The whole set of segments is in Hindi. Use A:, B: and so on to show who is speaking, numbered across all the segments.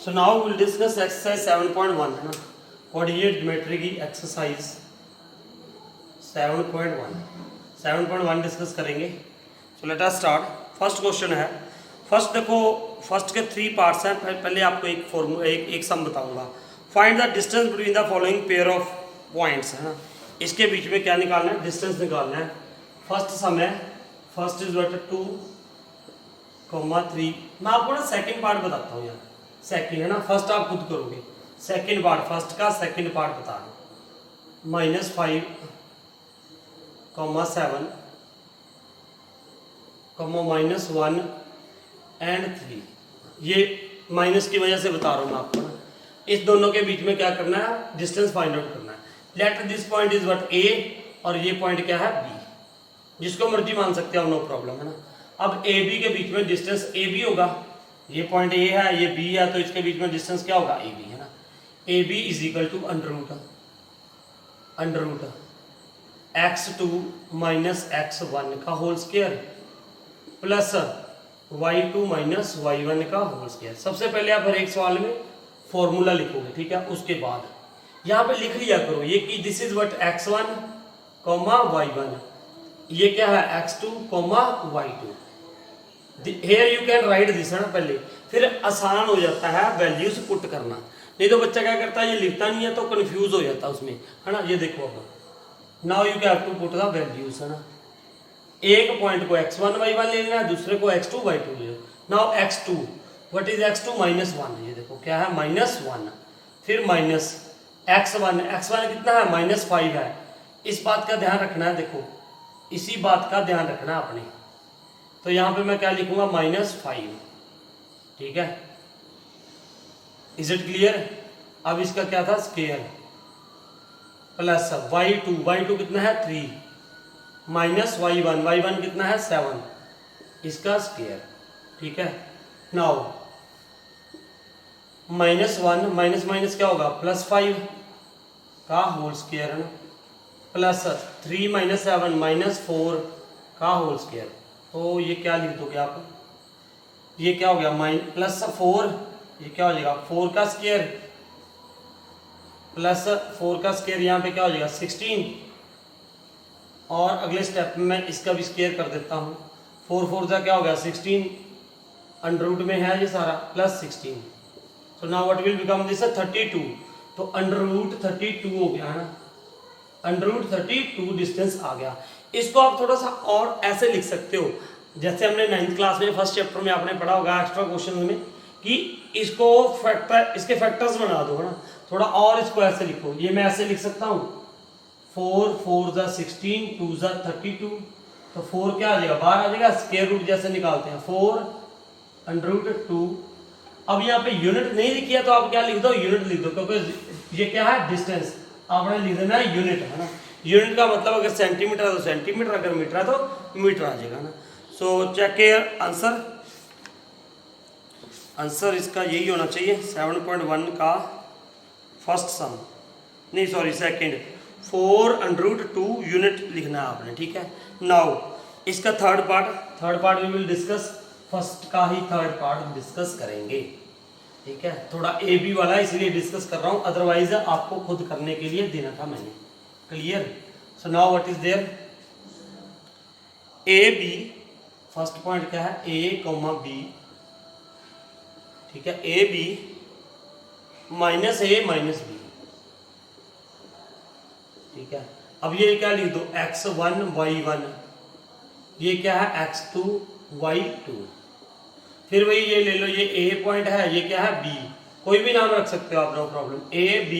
A: So now we'll discuss exercise 7.1 है ना, कोऑर्डिनेट ज्योमेट्री की एक्सरसाइज 7.1 डिस्कस करेंगे। So let us start. First question है, फर्स्ट देखो, फर्स्ट के 3 पार्ट्स हैं। पहले आपको एक फॉर्मूला एक सम बताऊंगा। Find the distance between the following pair of points है ना, इसके बीच में क्या निकालना है, डिस्टेंस निकालना है। फर्स्ट सम है, फर्स्ट इज व्हाट 2, 3। मैं आपको ना सेकंड पार्ट बताता हूँ यार, सेकंड है ना, फर्स्ट आप खुद करोगे, सेकंड पार्ट, फर्स्ट का सेकंड पार्ट बता रहा हूँ। -5, 7, -1 एंड 3। ये माइनस की वजह से बता रहा हूँ मैं आपको ना। इस दोनों के बीच में क्या करना है, डिस्टेंस फाइंड आउट करना है। Let this point is what ए, और ये पॉइंट क्या है बी, जिसको मर्जी मान सकते हो, नो प्रॉब्लम है ना। अब ए बी के बीच में डिस्टेंस ए बी होगा, ये पॉइंट ए है, ये बी है, तो इसके बीच में डिस्टेंस क्या होगा, ए बी है ना। A B is equal to under root x2 minus x1 का whole square plus y2 minus y1 का होल स्क्वायर। सबसे पहले आप हर एक सवाल में फॉर्मूला लिखोगे, ठीक है। उसके बाद यहाँ पे लिख लिया करो ये कि this is what x1 y1, ये क्या है x2 y2। Here you can write this है ना पहले, फिर आसान हो जाता है वैल्यूज पुट करना। नहीं तो बच्चा क्या करता है, ये लिखता नहीं है तो कंफ्यूज हो जाता है उसमें, है ना। ये देखो अब now you have to put the values है ना। एक पॉइंट को x1 y1 ले लेना है, दूसरे को x2 y2 ले लो। Now x2 what is x2 -1, ये देखो क्या है -1, फिर माइनस x1 कितना है -5 है। इस बात का ध्यान रखना है, देखो इसी बात का ध्यान रखना है अपने। तो यहां पे मैं क्या लिखूंगा -5, ठीक है। Is it clear. अब इसका क्या था स्क्वायर प्लस y2 कितना है 3 माइनस y1 कितना है 7, इसका स्क्वायर, ठीक है। नाउ -1 माइनस क्या होगा +5 का होल स्क्वायर है ना, प्लस 3 - 7 -4 का होल स्क्वायर। तो ये क्या लिख दोगे आप, ये क्या हो गया +4, ये क्या हो जाएगा 4 का स्क्वायर प्लस 4 का स्क्वायर, यहाँ पे क्या हो जाएगा 16। और अगले स्टेप में मैं इसका भी स्क्वायर कर देता हूँ। 4 4 का क्या हो गया 16, अंडर रूट में है ये सारा, +16। सो now what will become this 32। तो अंडर रूट 32 हो गया है ना, अंडर रूट 32 डिस्टेंस आ गया। इसको आप थोड़ा सा और ऐसे लिख सकते हो, जैसे हमने 9th क्लास में फर्स्ट चैप्टर में आपने पढ़ा होगा एक्स्ट्रा क्वेश्चन में, कि इसको फैक्टर, इसके फैक्टर्स बना दो है ना, थोड़ा और इसको ऐसे लिखो। ये मैं ऐसे लिख सकता हूँ 4 4 = 16, 2 = 32। तो 4 क्या आ जाएगा, बाहर आ जाएगा, स्क्वायर रूट जैसे निकालते हैं 4 अंडर रूट 2। अब यहाँ पे यूनिट नहीं लिखी है तो आप क्या लिख दो, यूनिट लिख दो, क्योंकि ये क्या है डिस्टेंस, आपने लिख देना है यूनिट है ना। यूनिट का मतलब अगर सेंटीमीटर है तो सेंटीमीटर, अगर मीटर है तो मीटर आ जाएगा ना। सो चेक केयर आंसर इसका यही होना चाहिए 7.1 का फर्स्ट सम, नहीं sorry second, 4 under root 2 unit लिखना है आपने, ठीक है। नाउ इसका third part we will discuss, first का ही थर्ड पार्ट डिस्कस करेंगे, ठीक है। थोड़ा ए बी वाला इसलिए डिस्कस कर रहा हूँ, अदरवाइज आपको खुद करने के लिए देना था मैंने, clear. So now what is there, A B, first point क्या है a, b, ठीक है। ए बी -a -b, ठीक है। अब ये क्या लिख दो x1 y1, ये क्या है x2 y2। फिर वही ये ले लो, ये a पॉइंट है, ये क्या है b, कोई भी नाम रख सकते हो आप, no problem. a b,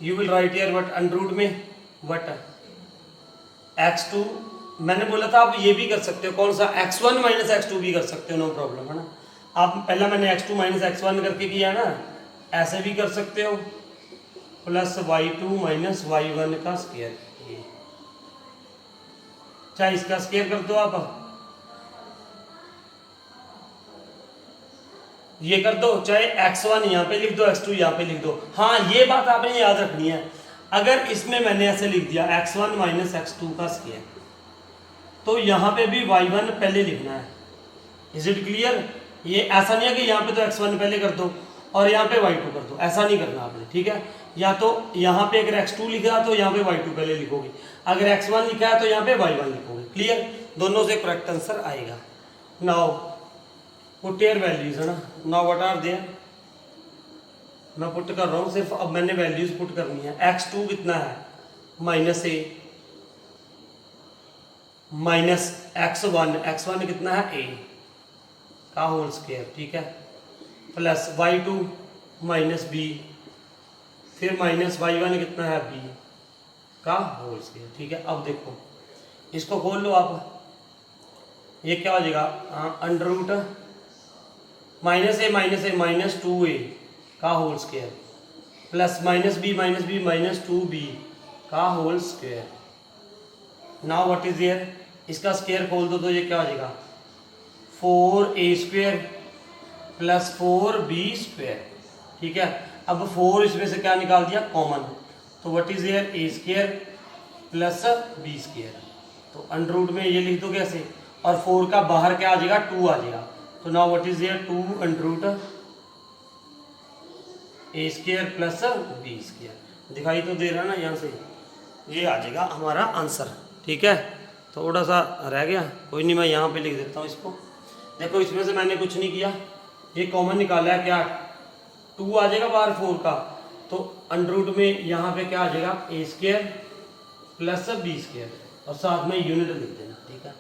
A: you will write here what under root में व्हाट x2, मैंने बोला था आप ये भी कर सकते हो, कौन सा x1 - x2 भी कर सकते हो, नो प्रॉब्लम है ना। आप पहला मैंने x2 - x1 करके किया ना, ऐसे भी कर सकते हो, प्लस y2 - y1 का स्क्वायर, चाहे इसका स्क्वायर कर दो आप, ये कर दो, चाहे x1 यहाँ पे लिख दो, x2 यहाँ पे लिख दो। हाँ ये बात आपने याद रखनी है, अगर इसमें मैंने ऐसे लिख दिया x1 - x2 का स्क्वायर, तो यहाँ पे भी y1 पहले लिखना है। Is it clear. ये ऐसा नहीं है कि यहाँ पे तो x1 पहले कर दो और यहाँ पे y2 कर दो, ऐसा नहीं करना आपने, ठीक है। या तो यहाँ पे अगर x2 लिखा है तो यहाँ पे y2 पहले लिखोगे, अगर x1 लिखा है तो यहाँ पे y1 लिखोगे। क्लियर, दोनों से करेक्ट आंसर आएगा। नाउ पुट योर वैल्यूज, है ना। नाउ व्हाट आर देयर, मैं पुट कर रहा हूँ सिर्फ, अब मैंने वैल्यूज पुट करनी है। x2 कितना है -a माइनस x1 कितना है a का होल स्क्वायर, ठीक है, प्लस y2 -b, फिर माइनस y1 कितना है b का होल स्क्वायर, ठीक है। अब देखो इसको खोल लो आप, ये क्या हो जाएगा, अंडर रूट -a -2a का whole square plus -b -2b का whole square. Now what is here, इसका स्क्वायर खोल दो तो ये क्या हो जाएगा, 4a² प्लस 4b², ठीक है। अब 4 इसमें से क्या निकाल दिया कॉमन, तो what is here a² plus b², तो अंडर रूट में ये लिख दो कैसे, और 4 का बाहर क्या आ जाएगा 2 आ जाएगा, तो now what is here 2 under root a² plus b², दिखाई तो दे रहा ना यहाँ से, ये आ जाएगा हमारा आंसर, ठीक है। थोड़ा सा रह गया, कोई नहीं, मैं यहाँ पे लिख देता हूँ इसको। देखो इसमें से मैंने कुछ नहीं किया, ये कॉमन निकाला है, क्या 2 आ जाएगा बाहर 4 का, तो अंडर रूट में यहाँ पे क्या आ जाएगा a² प्लस b², और साथ में यूनिट लिख देना, ठीक है।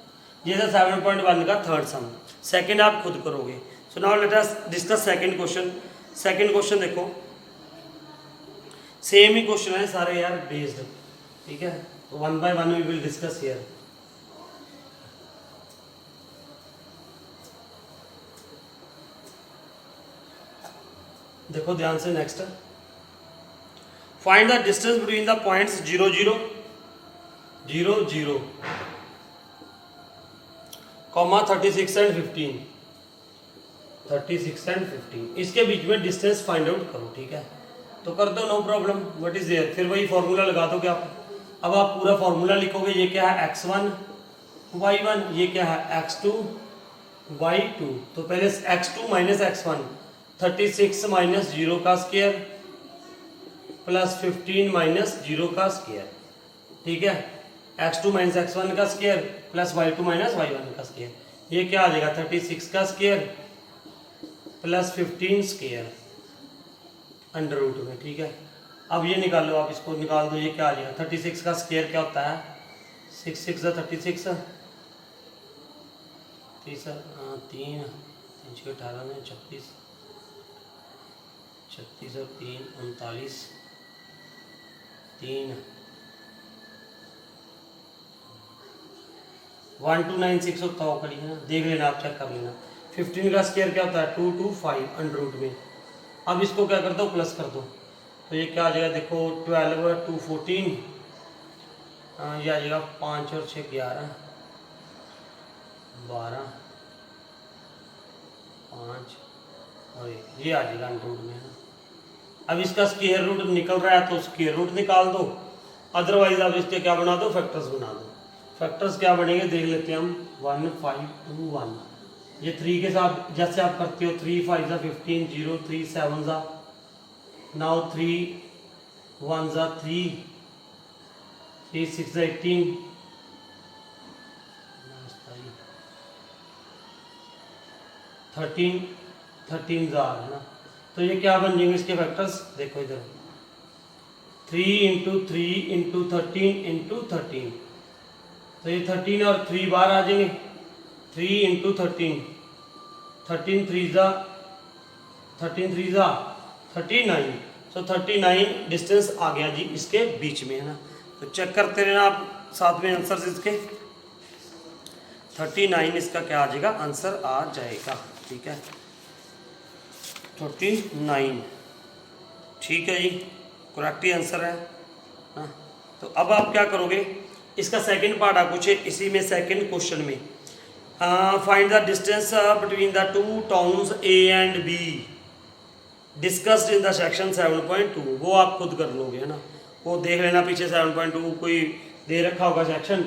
A: ये था 7.1 का थर्ड सम। सेकंड आप खुद करोगे। So now let us discuss second question. Second question देखो, सेम ही क्वेश्चन है सारे यार बेस्ड, ठीक है। तो 1 by 1 we will discuss here. देखो ध्यान से, next find the distance between the points 0 0 0 0 comma 36 and 15, 36 and 15, इसके बीच में डिस्टेंस फाइंड आउट करो, ठीक है। तो कर दो, no problem, what is there, फिर वही फॉर्मूला लगा दोगे आप। अब आप पूरा फॉर्मूला लिखोगे, ये क्या है x1 y1, ये क्या है x2 y2, तो पहले x2 माइनस x1, 36 माइनस 0 का स्क्वायर प्लस 15 माइनस 0 का स्क्वायर, ठीक है। x2 माइनस x1 का square plus y2 minus y1 का स्क्वायर, ये क्या आ जाएगा 36 का square plus 15 square under root में, ठीक है। अब ये निकालो, आप इसको निकाल दो, ये क्या आ जाएगा 36 का स्क्वायर क्या होता है 6 6 36 3 18 में 36 36 और 3 39 3 1296 होता हो कड़ी है ना, देख लेना आप, चेक कर लेना। 15 का स्क्वायर क्या होता है 2 2 5 अंडर रूट में। अब इसको क्या कर दो, प्लस कर दो, तो ये क्या आ जाएगा, देखो 12 2 14, ये आ जाएगा 5 और 6 11 12 5 और ये आ जाएगा अंडर रूट में। अब इसका स्क्वायर रूट निकल रहा है तो स्क्वायर रूट निकाल दो, अदरवाइज आप इसके क्या बना दो, फैक्टर्स बना दो। फैक्टर्स क्या बनेंगे देख लेते हैं हम, 1 5 2 1, ये 3 के साथ जैसे आप करते हो, 3 5 15 0 3 7 नाउ 3 1 3 3 6 18 13 13 है ना, तो ये क्या बन जाएंगे इसके फैक्टर्स, देखो इधर 3 इंटू 3 इंटू 13 इंटू 13, तो ये 13 और 3 बार आ जाएंगे, 3 इंटू 13 13 3 39, तो 39 डिस्टेंस आ गया जी इसके बीच में, है ना। तो चेक करते रहना आप साथ में आंसर इसके, 39 इसका क्या आ जाएगा, आंसर आ जाएगा, ठीक है 39, ठीक है जी, करेक्ट ही आंसर है ना। तो अब आप क्या करोगे, इसका सेकंड पार्ट आपको पूछे इसी में सेकंड क्वेश्चन में, find the distance between the two towns A and be discussed in the section 7.2, वो आप खुद कर लोगे, है ना। वो देख लेना पीछे 7.2 कोई दे रखा होगा सेक्शन,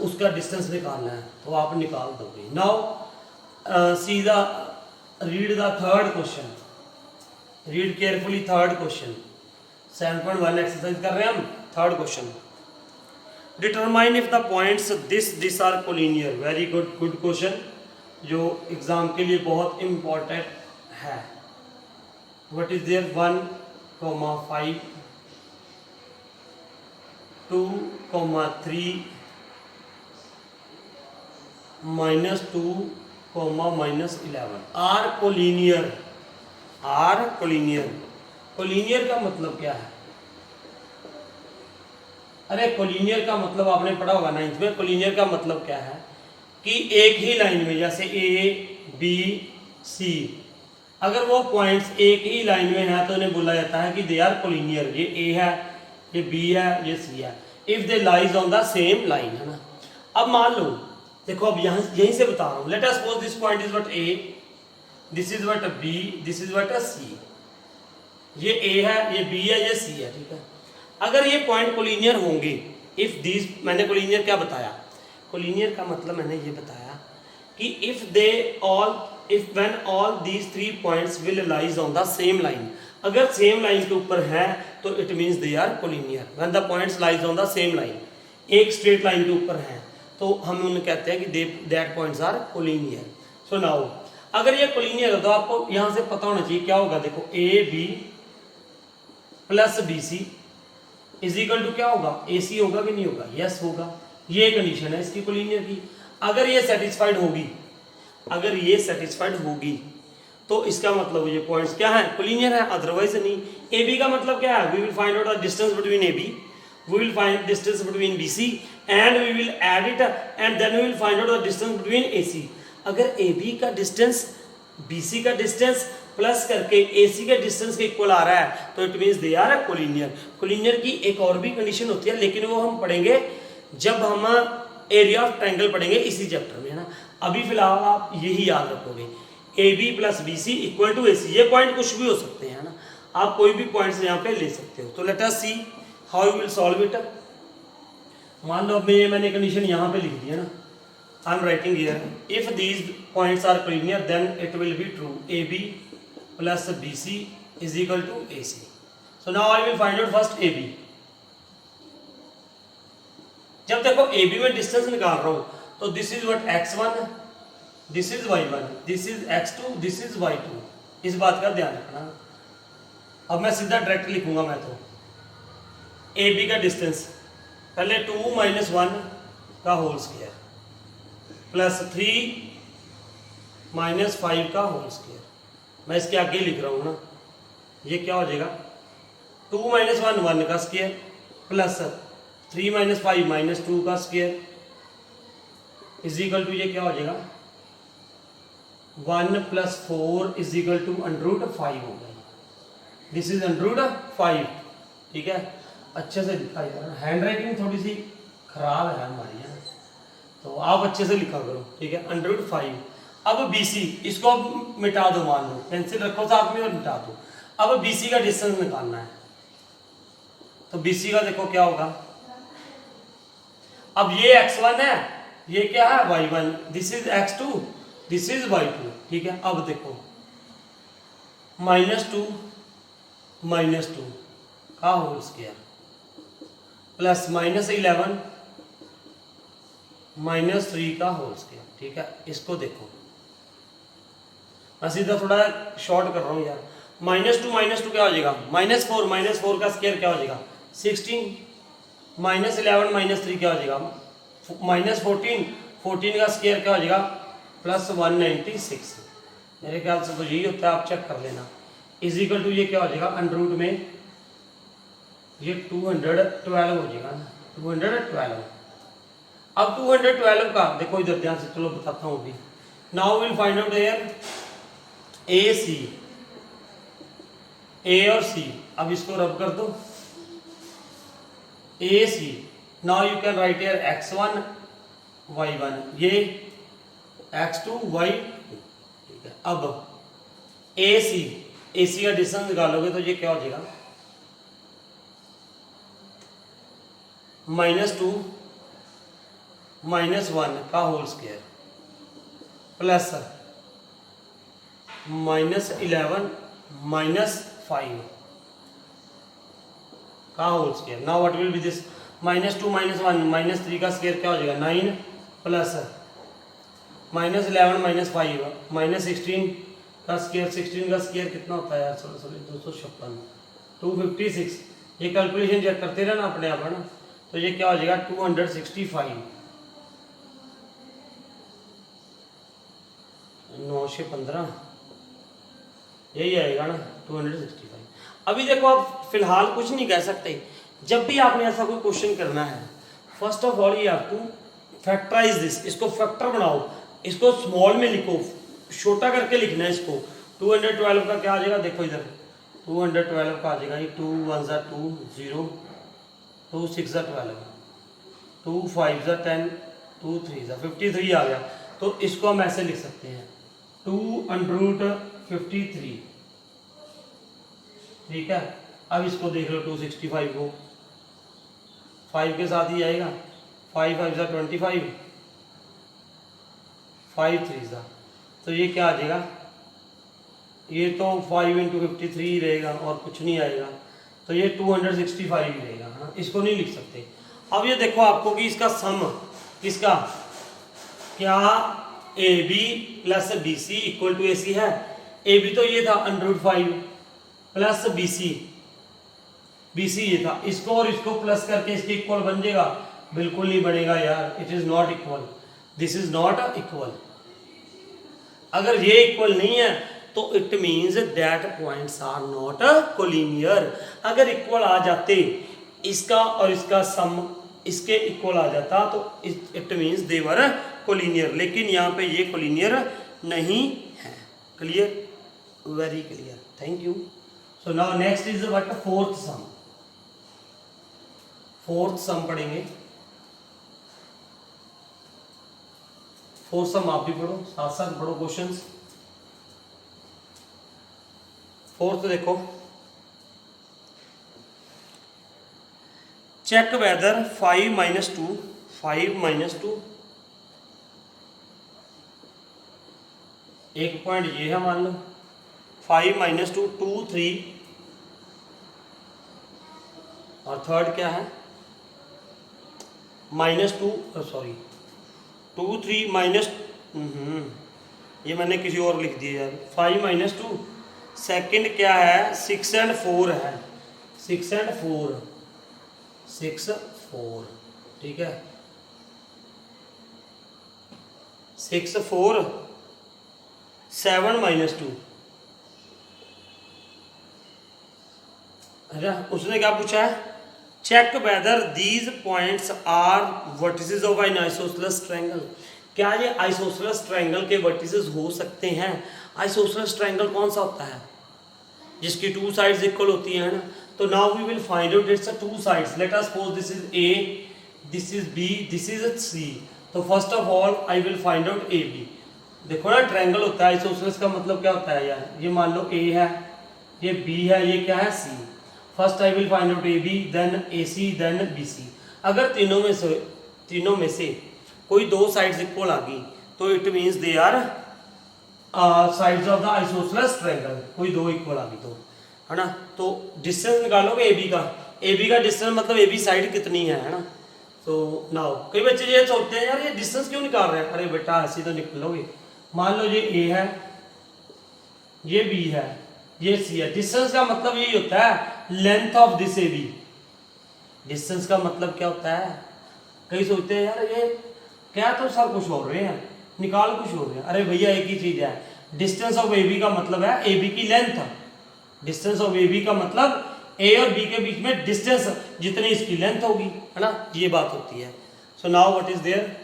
A: उसका डिस्टेंस निकालना है तो आप निकाल दोगे। Now see the read the third question, read carefully third question. 7.1 exercise कर रहे हैं हम, third question. Determine if the points this are collinear. Very good, good question जो एग्जाम के लिए बहुत इंपॉर्टेंट है। What is there 1,5 2,3 -2, -11 are collinear. Are collinear, collinear का मतलब क्या है? अरे कोलिनियर का मतलब आपने पढ़ा होगा 9th में। कोलिनियर का मतलब क्या है कि एक ही लाइन में, जैसे ए बी सी, अगर वो पॉइंट्स एक ही लाइन में है तो उन्हें बोला जाता है कि दे आर कोलिनियर। ये ए है, ये बी है, ये सी है, if they lies on the same line, है ना। अब मान लो, देखो अब यहाँ यहीं से बता रहा हूँ। Let us suppose this point is what A, this is what B, this is what C. ये ए है, ये बी है, ये सी है, ठीक है। अगर ये पॉइंट कोलिनियर होंगे, इफ दीज, मैंने कोलिनियर क्या बताया? कोलिनियर का मतलब मैंने ये बताया कि if they all, if when all these 3 points will lies on the same line, अगर सेम लाइन के ऊपर है तो it means they are collinear. When the points lies on the same line, एक स्ट्रेट लाइन के ऊपर है तो हम उन्हें कहते हैं कि that points are collinear. So now अगर ये कोलिनियर है तो आपको यहां से पता होना चाहिए क्या होगा। देखो A B plus B C is equal to क्या होगा? ए सी होगा कि नहीं होगा? यस होगा। ये कंडीशन है इसकी कोलिनियर की। अगर ये सेटिस्फाइड होगी, अगर ये सेटिस्फाइड होगी तो इसका मतलब ये पॉइंट्स क्या है? कोलिनियर है, अदरवाइज नहीं। ए बी का मतलब क्या है? We will find out the distance between A B, we will find distance between B C and we will add it and then we will find out the distance between A C. अगर ए बी का डिस्टेंस बी सी का डिस्टेंस प्लस करके ए सी के डिस्टेंस के इक्वल आ रहा है तो it means they are collinear. Collinear की एक और भी कंडीशन होती है, लेकिन वो हम पढ़ेंगे जब हम एरिया ऑफ ट्रायंगल पढ़ेंगे इसी चैप्टर में, है ना। अभी फिलहाल आप यही याद रखोगे, A B plus B C equal to A C. ये पॉइंट कुछ भी हो सकते हैं, है ना, आप कोई भी पॉइंट्स यहाँ पे ले सकते हो। तो let us see how you will solve it. मान लो अब मैंने कंडीशन यहाँ पे लिख दी है ना, I am writing here if these points are collinear then it will be true A B plus B C is equal to A C. So now I will find out first A B. जब देखो ए बी में डिस्टेंस निकाल रहा हूं तो this is what x1, this is y1, this is x2, this is y2। इस बात का ध्यान रखना। अब मैं सीधा डायरेक्ट लिखूंगा मैं तो ए बी का डिस्टेंस पहले 2 - 1 का होल स्क्वायर प्लस 3 - 5 का होल स्क्वायर। मैं इसके आगे लिख रहा हूं ना, ये क्या हो जाएगा? 2 - 1 1 का स्क्वायर प्लस 3 - 5 -2 का स्क्वायर इज इक्वल टू ये क्या हो जाएगा? 1 + 4 इज इक्वल टू √5 हो गया। दिस इज √5, ठीक है। अच्छे से लिखा यार, हैंड राइटिंग थोड़ी सी खराब है हमारी, है, तो आप अच्छे से लिखा करो, ठीक है। √5। अब BC इसको मिटा दो, मान लो पेंसिल रखो साथ में और मिटा दो। अब BC का डिस्टेंस निकालना है तो BC का देखो क्या होगा। अब ये x1 है, ये क्या है? y1, this is x2, this is y2, ठीक है। अब देखो -2 -2 का होल स्क्वायर प्लस -11 -3 का होल स्क्वायर, ठीक है। इसको देखो मैं सीधा थोड़ा शॉर्ट कर रहा हूं यार। -2 क्या हो जाएगा? -4 का स्क्वायर क्या हो जाएगा? 16 -11 -3 क्या हो जाएगा? -14 का स्क्वायर क्या हो जाएगा? +196। मेरे ख्याल से तो यही होता है, आप चेक कर लेना। इज इक्वल टू ये क्या हो जाएगा? अंडर में ये 212 हो जाएगा ना, 212। अब 212 का देखो इधर ध्यान से, चलो बताता हूं अभी। Now will find out here A C, A और सी। अब इसको रब कर दो, A C. Now you can write here x1 y1, ये x2 y2, ठीक है। अब ए सी का डिस्टेंस निकालोगे तो ये क्या हो जाएगा? -2 - 1 का होल स्क्वायर प्लस -11 -5 का whole square. Now what will be this, -2 -1 -3 का स्क्वायर क्या हो जाएगा 9 प्लस -11 -5 -16 का स्क्वायर। 16 का स्क्वायर कितना होता है यार, सॉरी 256 256। ये कैलकुलेशन चेक करते रहना अपने आप है ना। तो ये क्या हो जाएगा 265 9 से 15 यही आएगा ना 265। अभी देखो आप फिलहाल कुछ नहीं कह सकते। जब भी आपने ऐसा कोई क्वेश्चन करना है, first of all you have to factorize this, इसको फैक्टर बनाओ, इसको स्मॉल में लिखो, छोटा करके लिखना है इसको। 212 का क्या आ जाएगा, देखो इधर 212 का आ जाएगा ये 2 1 ज़ा 2 0 2 6 ज़ा 12 2 5 ज़ा 10 2 3 ज़ा 53 आ गया। तो इसको हम ऐसे लिख सकते हैं 2√53, ठीक है। अब इसको देख लो 265 को 5 के साथ ही आएगा, 5 5 ज़ा 25 5 3 ज़ा, तो ये क्या आ जाएगा, ये तो 5 × 53 ही रहेगा और कुछ नहीं आएगा, तो ये 265 ही रहेगा है ना, इसको नहीं लिख सकते। अब ये देखो आपको कि इसका सम किसका, क्या AB plus BC equal to AC है। AB तो ये था √5 प्लस BC ये था, इसको और इसको प्लस करके इसके इक्वल बन जाएगा, बिल्कुल नहीं बनेगा यार, it is not equal, this is not equal. अगर ये इक्वल नहीं है तो it means that points are not collinear. अगर इक्वल आ जाते, इसका और इसका सम इसके इक्वल आ जाता तो it means they were collinear, लेकिन यहाँ पे ये कोलिनियर नहीं है। Clear, very clear, thank you. So now next is what, fourth some. Fourth सम पढ़ेंगे, फोर्थ सम आप भी पढ़ो, साथ साथ पढ़ो क्वेश्चंस। फोर्थ देखो, चेक वेदर 5 - 2 5 - 2, एक पॉइंट ये है मान लो, 5 - 2 2 3, और थर्ड क्या है -2 सॉरी 2 3 माइनस, ये मैंने किसी और लिख दिया यार, 5 - 2। सेकंड क्या है 6 और 4 है, 6 और 4 6 4, ठीक है 6 4 7 - 2। अच्छा, उसने क्या पूछा है, check whether these points are vertices of an isosceles triangle. क्या ये आइसोसेलेस ट्रायंगल के वर्टिसेस हो सकते हैं। आइसोसेलेस ट्रायंगल कौन सा होता है, जिसकी 2 साइड्स इक्वल होती है ना। तो now we will find out its 2 sides. Let us suppose this is A, this is B, this is C। तो first of all I will find out AB। देखो ना, ट्रायंगल होता है, आइसोसेलेस का मतलब क्या होता है यार, ये मान लो A है, ये B है, ये क्या है C। First I will find out AB, then AC, then BC। अगर तीनों में से कोई 2 साइड्स इक्वल आ गई तो it means they are sides of the isosceles triangle. कोई 2 इक्वल आ गई तो, है ना। तो डिस्टेंस निकालोगे AB का डिस्टेंस मतलब AB साइड कितनी है ना। तो नाउ कई बच्चे ये सोचते हैं यार ये डिस्टेंस क्यों निकाल रहे हैं। अरे बेटा ऐसे तो निकलोगे। मान लो ये A है, ये B है, ये C है। डिस्टेंस का मतलब यही होता है length of this AB। Distance का मतलब क्या होता है, कई सोचते हैं यार ये क्या तो सब कुछ हो रहे हैं, निकाल कुछ हो रहे हैं। अरे भैया एक ही चीज है, डिस्टेंस ऑफ AB का मतलब है AB की लेंथ। डिस्टेंस ऑफ AB का मतलब A और B के बीच में डिस्टेंस जितनी इसकी लेंथ होगी, है ना, ये बात होती है। So now what is there.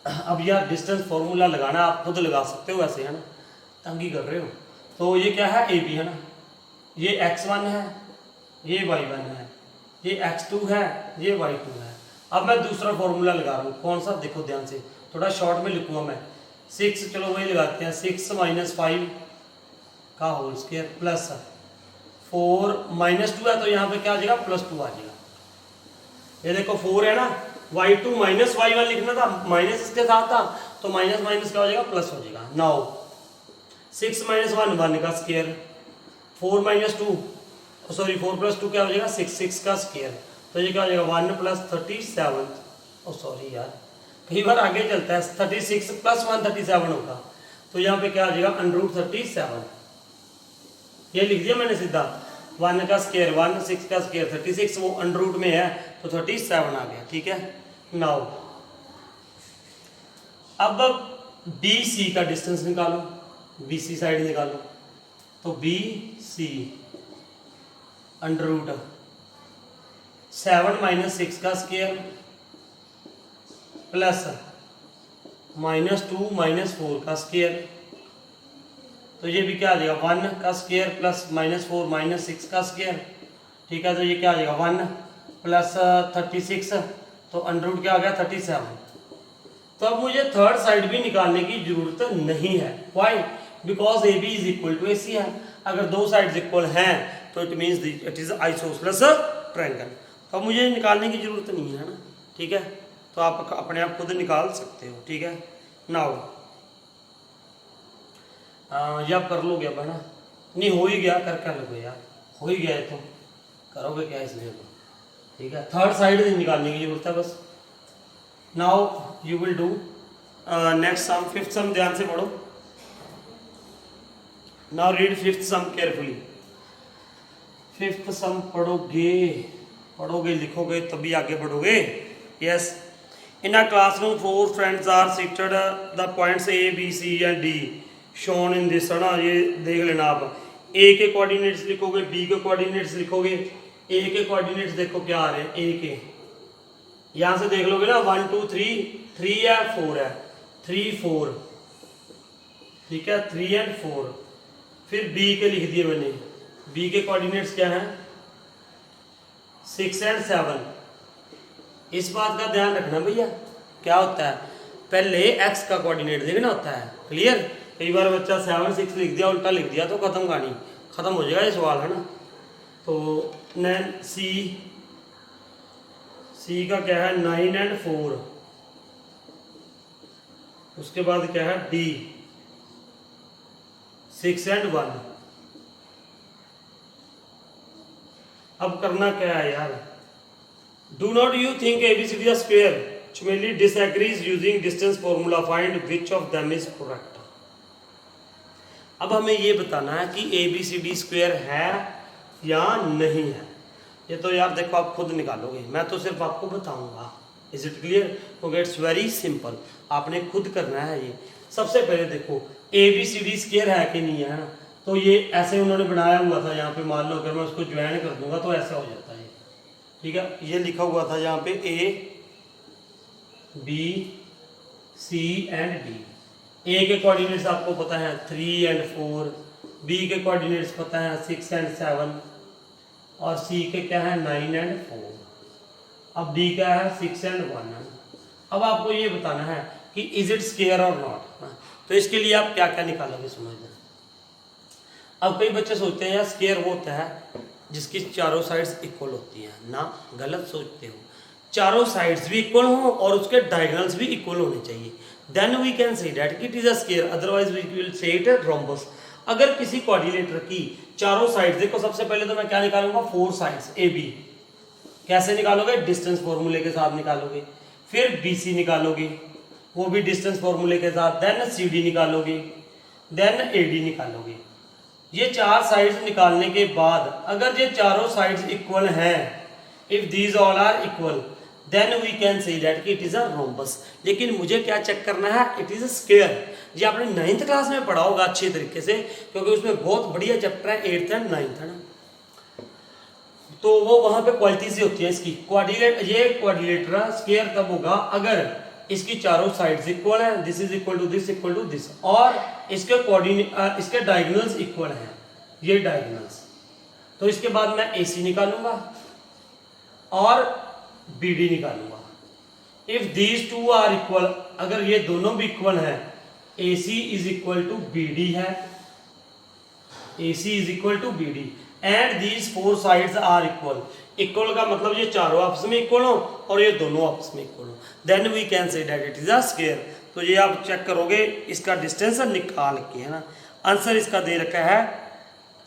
A: अब यार डिस्टेंस फॉर्मूला लगाना आप खुद लगा सकते हो वैसे, है ना, तंगी कर रहे हो। तो ये क्या है AB, है ना, ये x1 है, ये y1 है, ये x2 है, ये y2 है। अब मैं दूसरा फॉर्मूला लगा रहा हूँ, कौन सा, देखो ध्यान से, थोड़ा शॉर्ट में लिखूंगा मैं। 6, चलो वही लगाते हैं, 6 - 5 का होल स्क्वायर प्लस 4 - 2 है तो यहाँ पे क्या आ जाएगा +2 आ जाएगा। ये देखो 4 है ना, y2 - y1 लिखना था, माइनस इसके साथ था तो माइनस माइनस क्या हो जाएगा प्लस हो जाएगा। नाउ 6 माइनस 1 1 का स्क्वायर, 4 माइनस 2 सॉरी 4 प्लस 2 क्या हो जाएगा 6 6 का स्क्वायर, तो ये क्या हो जाएगा 1 प्लस 37 सॉरी यार कई बार आगे चलता है 36 प्लस 1 37 होगा, तो यहाँ पे क्या आ जाएगा √37, ये लिख दिया मैंने सीधा 1 का स्क्वायर 1 6 का स्क्वायर 36 वो अंडर में है तो 37 आ गया। ठीक है, नाउ अब BC का डिस्टेंस निकालो, BC साइड निकालो, तो BC √7 माइनस 6 का स्क्वायर प्लस -2 माइनस 4 का स्क्वायर, तो ये भी क्या आ जाएगा 1 का स्क्वायर प्लस -4 माइनस 6 का स्क्वायर। ठीक है, तो ये क्या आ जाएगा 1 प्लस 36, तो अंडर क्या आ गया 37। तो अब मुझे थर्ड साइड भी निकालने की जरूरत नहीं है, why because AB is equal to AC है, अगर दो साइड्स इक्वल हैं तो it means it is isosceles triangle, तो अब मुझे निकालने की जरूरत नहीं है ना। ठीक है, तो आप अपने आप खुद निकाल सकते हो। ठीक है, नाउ या कर लोगे अब है ना, नहीं हो ही गया कर लोगे यार, हो ही गया है तो करोगे क्या इसलिए तो। ठीक है, थर्ड साइड निकालने की जरूरत है बस। Now you will do next sum, fifth sum ध्यान से पढ़ो। Now read fifth sum carefully. Fifth sum पढ़ोगे लिखोगे तभी आगे बढ़ोगे। Yes, in a classroom 4 friends are seated, the points A B C and D shown in this है ना, ये देख लेना आप। A के कोऑर्डिनेट्स लिखोगे, B के कोऑर्डिनेट्स लिखोगे। A के कोऑर्डिनेट्स देखो क्या आ रहे हैं, A के यहाँ से देख लोगे ना 1 2 3 है 4 है 3 4, ठीक है 3 एंड 4। फिर B के लिख दिए मैंने, B के कोऑर्डिनेट्स क्या हैं 6 एंड 7। इस बात का ध्यान रखना भैया, क्या होता है पहले x का कोऑर्डिनेट देखना होता है, क्लियर। कई बार बच्चा 7 6 लिख दिया, उल्टा लिख दिया तो खत्म कहानी, खत्म हो जाएगा ये सवाल है ना। तो नैन सी का क्या है 9 एंड 4, उसके बाद क्या है D 6 एंड 1। अब करना क्या है यार, do not you think ABCD is square? Chumeli disagrees using distance formula. Find which of them is correct. अब हमें ये बताना है कि ABCD स्क्वायर है या नहीं है। ये तो यार देखो आप खुद निकालोगे, मैं तो सिर्फ आपको बताऊंगा। Is it clear? क्योंकि इट्स वेरी सिंपल, आपने खुद करना है ये। सबसे पहले देखो ABCD स्क्वायर है कि नहीं है ना, तो ये ऐसे उन्होंने बनाया हुआ था यहाँ पे, मान लो अगर मैं उसको ज्वाइन कर दूंगा तो ऐसा हो जाता है। ठीक है, ये लिखा हुआ था यहाँ पे A B C and D। A के कोऑर्डिनेट्स आपको पता है 3 एंड 4, B के कोऑर्डिनेट्स पता है 6 एंड 7, और C के क्या है 9 एंड 4। अब D क्या है 6 एंड 1। अब आपको ये बताना है कि इज इट स्क्वायर और नॉट। तो इसके लिए आप क्या क्या निकालोगे समझना। अब कई बच्चे सोचते हैं यार स्क्वायर वो होता है जिसकी चारों साइड्स इक्वल होती हैं ना, गलत सोचते हो। चारों साइड्स भी इक्वल हो और उसके डायगोनल्स भी इक्वल होने चाहिए, then we can say that it is a square, otherwise we will say it rhombus. अगर किसी कोऑर्डिनेटर की चारों साइड्स, देखो सबसे पहले तो मैं क्या निकालूंगा 4 साइड्स AB। कैसे निकालोगे? डिस्टेंस फॉर्मूले के साथ निकालोगे। फिर BC निकालोगे, वो भी डिस्टेंस फॉर्मूले के साथ। देन CD निकालोगे, देन AD निकालोगे। ये 4 साइड्स निकालने के बाद अगर ये चारों साइड्स इक्वल हैं, if these all are equal, then we can say that it is a rhombus. लेकिन मुझे क्या चेक करना है? It is a square. ये आपने 9th क्लास में पढ़ा होगा अच्छे तरीके से, क्योंकि उसमें बहुत बढ़िया चैप्टर है 8th एंड 9th है ना, तो वो वहां पे क्वालिटीज होती है इसकी। कोऑर्डिनेट, ये कोऑर्डिनेटर स्क्वायर तब होगा अगर इसकी चारों साइड्स इक्वल है, this is equal to this, और इसके कोऑर्डिनेट इसके डायगोनल्स इक्वल हैं, ये डायगोनल्स। तो इसके बाद मैं AC निकालूंगा और BD निकालूंगा। If these two are equal, अगर ये दोनों भी इक्वल हैं, AC is equal to BD है, AC is equal to BD and these 4 sides are equal. Equal का मतलब ये चारों आपस में इक्वल हो और ये दोनों आपस में इक्वल हो, then we can say that it is a square. तो ये आप चेक करोगे इसका डिस्टेंस निकाल के, है ना। आंसर इसका दे रखा है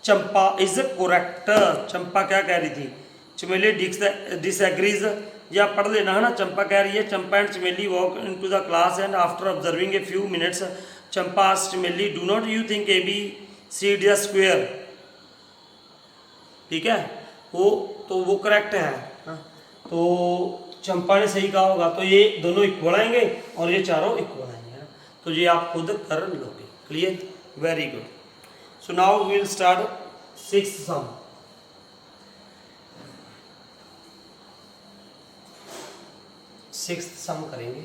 A: चंपा इज करेक्ट। चंपा क्या कह रही थी, चमेली डिसएग्रीज, या पढ़ लेना है ना। चंपा कह रही है Champa and Chameli walk into the class and after observing a few minutes Champa asked Chameli do not you think A B C D square. ठीक है, वो करेक्ट है। हाँ, तो चंपा ने सही कहा होगा, तो ये दोनों इक्वल आएंगे और ये चारों इक्वल आएंगे। तो ये आप खुद कर लोगे। Clear, very good. So now we will start sixth sum. Sixth sum करेंगे।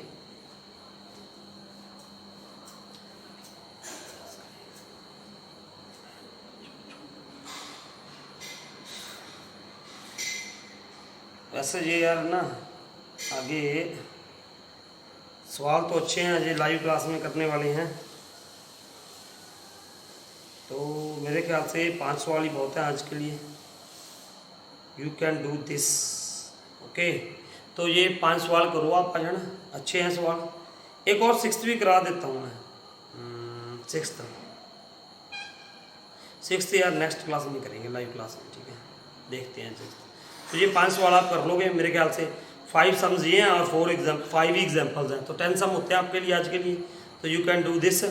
A: वैसे ये यार ना आगे सवाल तो अच्छे हैं, ये लाइव क्लास में करने वाले हैं, तो मेरे ख्याल से 5 सवाल ही बहुत है आज के लिए। You can do this. Okay, तो ये 5 सवाल करो आप, है ना, अच्छे हैं सवाल। एक और सिक्स्थ भी करा देता हूँ मैं। सिक्स्थ यार नेक्स्ट क्लास में करेंगे, लाइव क्लास में। ठीक है, देखते हैं सिक्स्थ। तो ये 5 सवाल आप कर लोगे मेरे ख्याल से। 5 सम्स ये हैं और 5 एग्जाम्पल्स हैं, तो 10 सम होते हैं आपके लिए आज के लिए। तो यू कैन डू दिस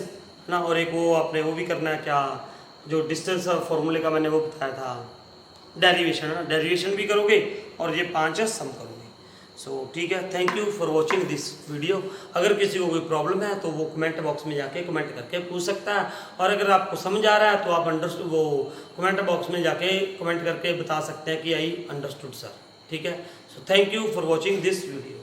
A: ना। और एक वो आपने वो भी करना है, क्या जो डिस्टेंस फॉर्मूले का मैंने वो बताया था, डेरिवेशन है ना, डेरिवेशन भी करोगे और ये 5 सम करोगे। सो ठीक है, thank you for watching this video. अगर किसी को कोई प्रॉब्लम है तो वो कमेंट बॉक्स में जाके कमेंट करके पूछ सकता है, और अगर आपको समझ आ रहा है तो आप वो कमेंट बॉक्स में जाके कमेंट करके बता सकते हैं कि आई अंडरस्टूड सर। ठीक है, so thank you for watching this video.